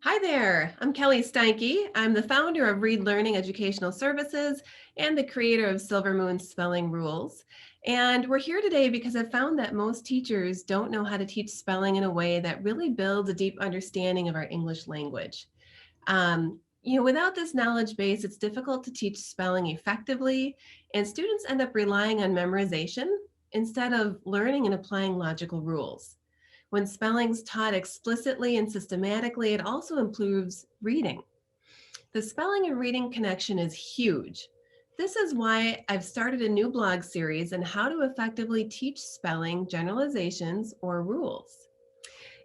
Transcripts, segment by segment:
Hi there, I'm Kelly Steinke. I'm the founder of Read Learning Educational Services and the creator of Silver Moon Spelling Rules. And we're here today because I've found that most teachers don't know how to teach spelling in a way that really builds a deep understanding of our English language. Without this knowledge base, it's difficult to teach spelling effectively, and students end up relying on memorization instead of learning and applying logical rules. When spelling's taught explicitly and systematically, it also improves reading. The spelling and reading connection is huge. This is why I've started a new blog series on how to effectively teach spelling generalizations or rules.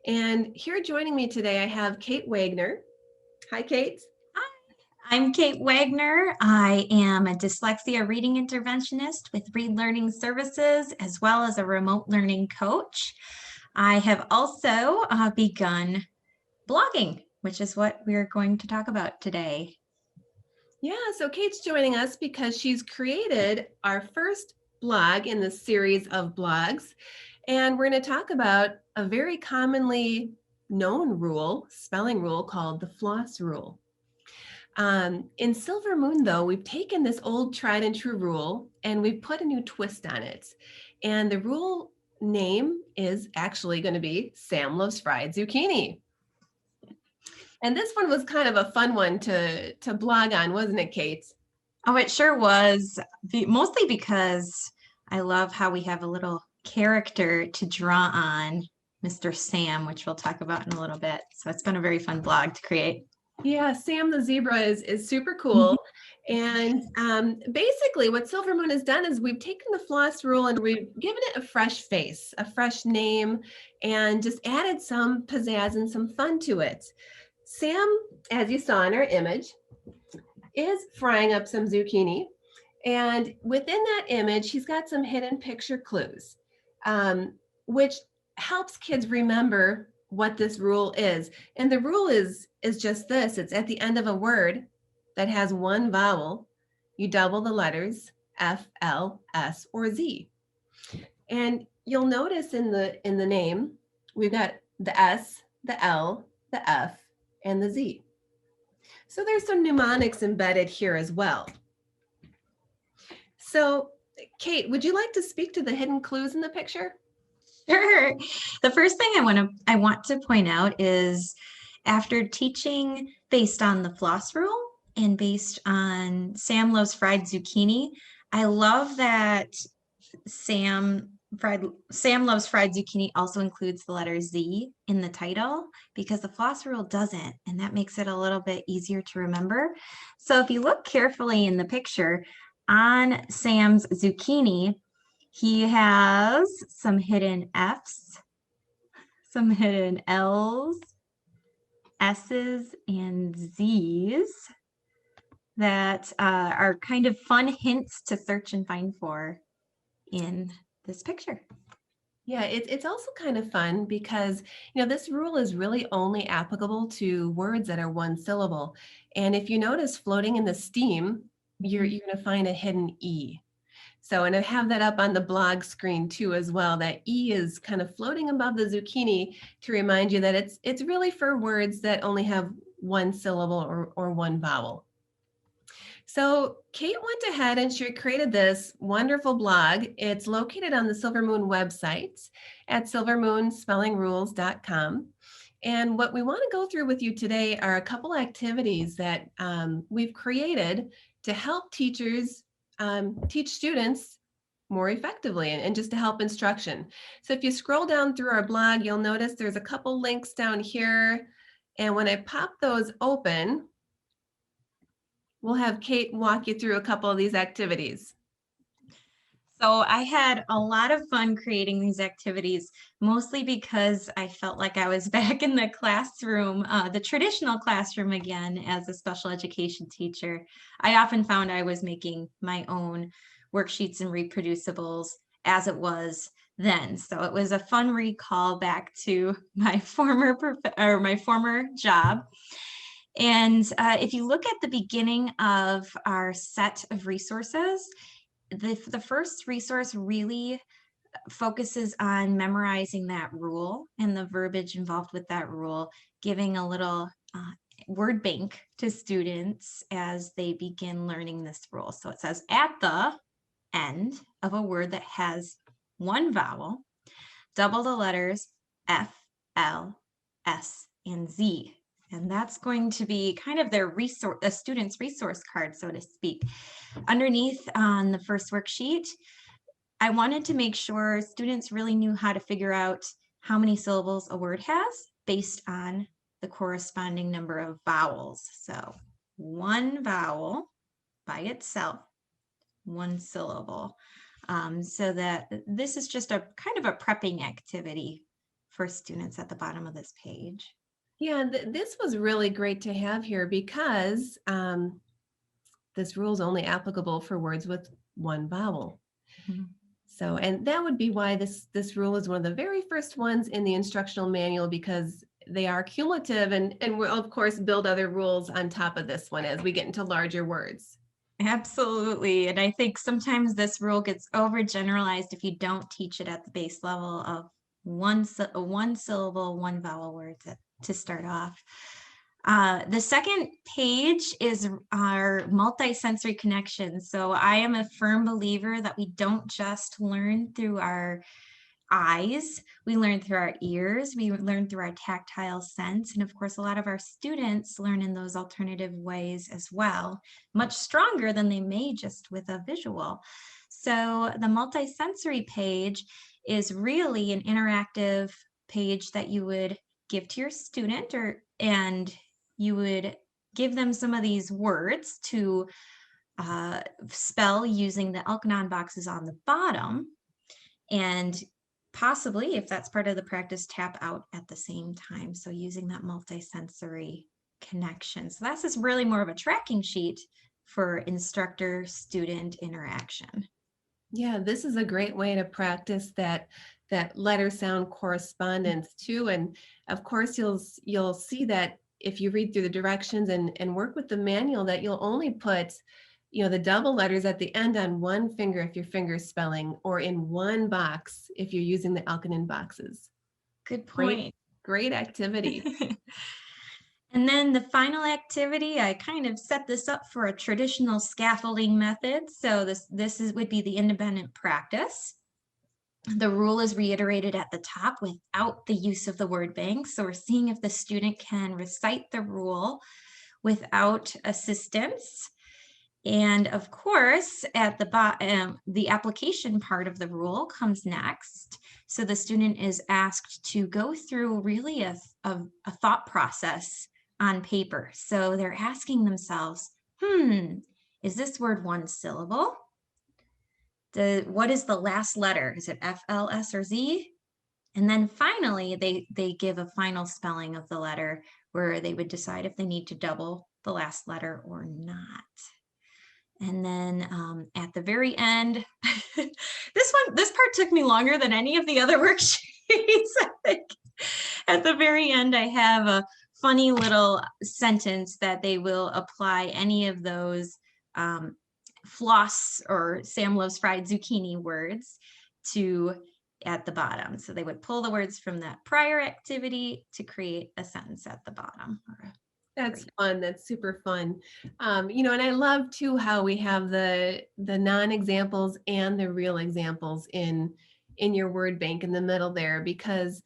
And here joining me today, I have Kate Wagner. Hi, Kate. Hi, I'm Kate Wagner. I am a dyslexia reading interventionist with Read Learning Services, as well as a remote learning coach. I have also begun blogging, which is what we're going to talk about today. Yeah, so Kate's joining us because she's created our first blog in the series of blogs. And we're going to talk about a very commonly known rule, spelling rule called the Floss Rule. In Silver Moon, though, we've taken this old tried and true rule and we've put a new twist on it. And the rule name is actually going to be Sam Loves Fried Zucchini. And this one was kind of a fun one to blog on, wasn't it, Kate? Oh, it sure was, mostly because I love how we have a little character to draw on, Mr. Sam, which we'll talk about in a little bit. So it's been a very fun blog to create. Yeah, Sam the zebra is super Mhm. cool. And basically what Silver Moon has done is we've taken the floss rule and we've given it a fresh face, a fresh name, and just added some pizzazz and some fun to it. Sam, as you saw in our image, is frying up some zucchini. And within that image, he's got some hidden picture clues, which helps kids remember what this rule is. And the rule is just this. It's at the end of a word that has one vowel, you double the letters F, L, S, or Z. And you'll notice in the name, we've got the S, the L, the F, and the Z. So there's some mnemonics embedded here as well. So, Kate, would you like to speak to the hidden clues in the picture? Sure. The first thing I want to point out is after teaching based on the floss rule and based on Sam Loves Fried Zucchini, I love that Sam Loves Fried Zucchini also includes the letter Z in the title because the floss rule doesn't, and that makes it a little bit easier to remember. So if you look carefully in the picture on Sam's zucchini, he has some hidden F's, some hidden L's, S's, and Z's that are kind of fun hints to search and find for in this picture. Yeah, it's also kind of fun because, this rule is really only applicable to words that are one syllable. And if you notice floating in the steam, you're going to find a hidden E. So, and I have that up on the blog screen too as well. That E is kind of floating above the zucchini to remind you that it's really for words that only have one syllable or one vowel. So Kate went ahead and she created this wonderful blog. It's located on the Silver Moon website at silvermoonspellingrules.com. And what we want to go through with you today are a couple activities that we've created to help teachers teach students more effectively and just to help instruction. So if you scroll down through our blog, you'll notice there's a couple links down here. And when I pop those open, we'll have Kate walk you through a couple of these activities. So I had a lot of fun creating these activities, mostly because I felt like I was back in the classroom, the traditional classroom again as a special education teacher. I often found I was making my own worksheets and reproducibles as it was then. So it was a fun recall back to my former job. And if you look at the beginning of our set of resources, the first resource really focuses on memorizing that rule and the verbiage involved with that rule, giving a little word bank to students as they begin learning this rule. So it says, at the end of a word that has one vowel, double the letters F, L, S, and Z. And that's going to be kind of their resource, a student's resource card, so to speak. Underneath on the first worksheet, I wanted to make sure students really knew how to figure out how many syllables a word has based on the corresponding number of vowels. So one vowel by itself, one syllable. So that this is just a kind of a prepping activity for students at the bottom of this page. Yeah, this was really great to have here because this rule is only applicable for words with one vowel. Mm-hmm. So, and that would be why this rule is one of the very first ones in the instructional manual, because they are cumulative, and we'll of course build other rules on top of this one as we get into larger words. Absolutely. And I think sometimes this rule gets overgeneralized if you don't teach it at the base level of one syllable, one vowel word to start off. The second page is our multisensory connections. So I am a firm believer that we don't just learn through our eyes, we learn through our ears, we learn through our tactile sense, and of course a lot of our students learn in those alternative ways as well, much stronger than they may just with a visual. So the multisensory page is really an interactive page that you would give to your student, and you would give them some of these words to spell using the Elkanon boxes on the bottom, and possibly, if that's part of the practice, tap out at the same time. So using that multisensory connection. So this is really more of a tracking sheet for instructor-student interaction. Yeah, this is a great way to practice that letter sound correspondence too. And of course, you'll see that if you read through the directions and work with the manual, that you'll only put the double letters at the end on one finger if your finger's spelling, or in one box if you're using the Elkanon boxes. Good point. Great activity. And then the final activity, I kind of set this up for a traditional scaffolding method. So this would be the independent practice. The rule is reiterated at the top without the use of the word bank. So we're seeing if the student can recite the rule without assistance. And of course, at the bottom, the application part of the rule comes next. So the student is asked to go through really a thought process on paper. So they're asking themselves, is this word one syllable? What is the last letter? Is it F, L, S, or Z? And then finally, they give a final spelling of the letter where they would decide if they need to double the last letter or not. And then at the very end, this part took me longer than any of the other worksheets. I think at the very end, I have a funny little sentence that they will apply any of those Floss or Sam loves fried zucchini words to at the bottom. So they would pull the words from that prior activity to create a sentence at the bottom. That's fun. That's super fun. And I love too how we have the non-examples and the real examples in your word bank in the middle there, because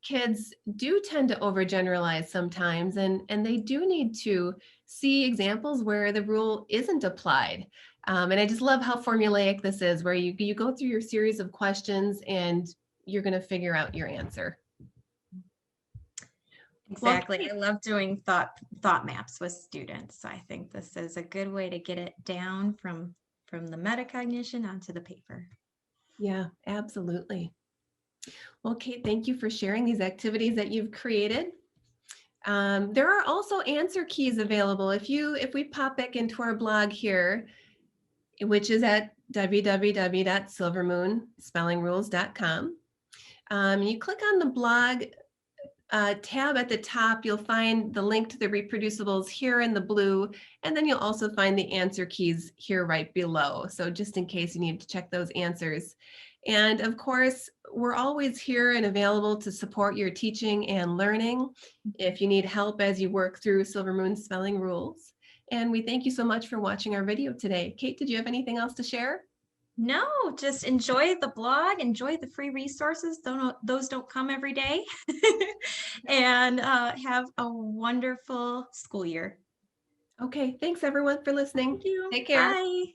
kids do tend to overgeneralize sometimes, and they do need to see examples where the rule isn't applied. And I just love how formulaic this is, where you go through your series of questions and you're going to figure out your answer. Exactly. Well, I love doing thought maps with students. So I think this is a good way to get it down from the metacognition onto the paper. Yeah, absolutely. Well, Kate, thank you for sharing these activities that you've created. There are also answer keys available. If we pop back into our blog here, which is at www.silvermoonspellingrules.com, you click on the blog tab at the top, you'll find the link to the reproducibles here in the blue, and then you'll also find the answer keys here right below. So just in case you need to check those answers. And of course, we're always here and available to support your teaching and learning if you need help as you work through Silver Moon spelling rules. And we thank you so much for watching our video today. Kate, did you have anything else to share? No, just enjoy the blog, enjoy the free resources. Those don't come every day. And have a wonderful school year. Okay, thanks everyone for listening. Thank you. Take care. Bye.